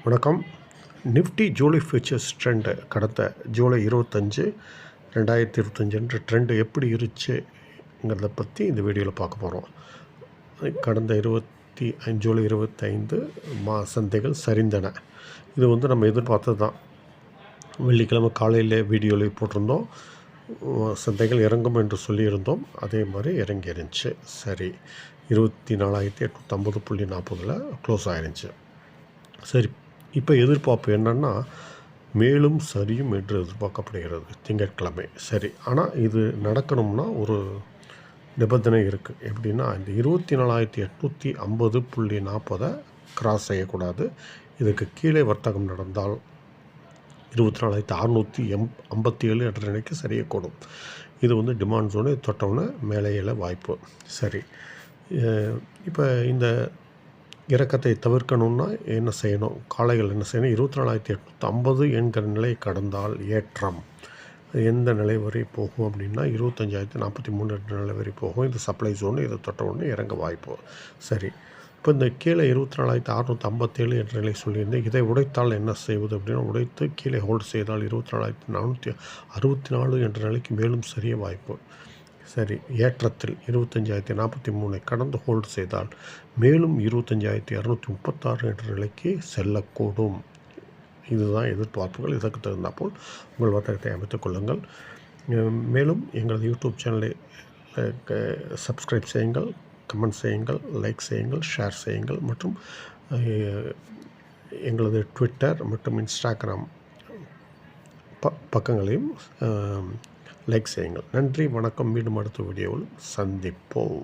வணக்கம். Nifty July features trend கடந்த July 25, 2025 trend எப்படி இருந்துச்சுங்கிறத பற்றி இந்த வீடியோவில் பார்க்க போகிறோம். கடந்த ஜூலை 25 சந்தைகள் சரிந்தன. இது நம்ம எதிர்பார்த்தது தான். வெள்ளிக்கிழமை காலையில் வீடியோவில் போட்டிருந்தோம். சந்தைகள் இறங்கும் என்று சொல்லியிருந்தோம். அதே மாதிரி இறங்கி இருந்துச்சு. சரி, 24,850.40 க்ளோஸ் ஆயிருந்துச்சு. சரி, இப்போ எதிர்பார்ப்பு என்னென்னா மேலும் சரியும் என்று எதிர்பார்க்கப்படுகிறது திங்கட்கிழமை. சரி, ஆனால் இது நடக்கணும்னா ஒரு நிபந்தனை இருக்குது. எப்படின்னா, இந்த 24,850.40 கிராஸ் செய்யக்கூடாது. இதுக்கு கீழே வர்த்தகம் நடந்தால் 24,657 என்ற நிலைக்கு சரியக்கூடும். இது டிமாண்ட் ஜோனை தொட்டவுடனே மேலேயில வாய்ப்பு. சரி, இப்போ இந்த இறக்கத்தை தவிர்க்கணுன்னா என்ன செய்யணும்? காளைகள் என்ன செய்யணும்? 24,850 என்கிற நிலை கடந்தால் ஏற்றம். எந்த நிலை வரை போகும் அப்படின்னா 25,043 என்ற நிலை வரை போகும். இது சப்ளை ஜோன். இதை தொட்ட உடனே இறங்க வாய்ப்பு. சரி, இப்போ இந்த கீழே 24,657 என்ற நிலை சொல்லியிருந்தேன். இதை உடைத்தால் என்ன செய்வது அப்படின்னா, உடைத்து கீழே ஹோல்டு செய்தால் 24,464 என்ற நிலைக்கு மேலும் சரிய வாய்ப்பு. சரி, ஏற்றத்தில் 25,043 கடந்து ஹோல்டு செய்தால் மேலும் 25,236 என்ற நிலைக்கு செல்லக்கூடும். இதுதான் எதிர்பார்ப்புகள். இதற்கு தகுந்தாற்போல் உங்கள் வர்த்தகத்தை அமைத்துக் கொள்ளுங்கள். மேலும் எங்களது யூடியூப் சேனலை சப்ஸ்கிரைப் செய்யுங்கள், கமெண்ட் செய்யுங்கள், லைக் செய்யுங்கள், ஷேர் செய்யுங்கள் மற்றும் எங்களது ட்விட்டர் மற்றும் இன்ஸ்டாகிராம் பக்கங்களையும் லைக் செய்யுங்கள். நன்றி, வணக்கம். மீண்டும் அடுத்த வீடியோவில் சந்திப்போம்.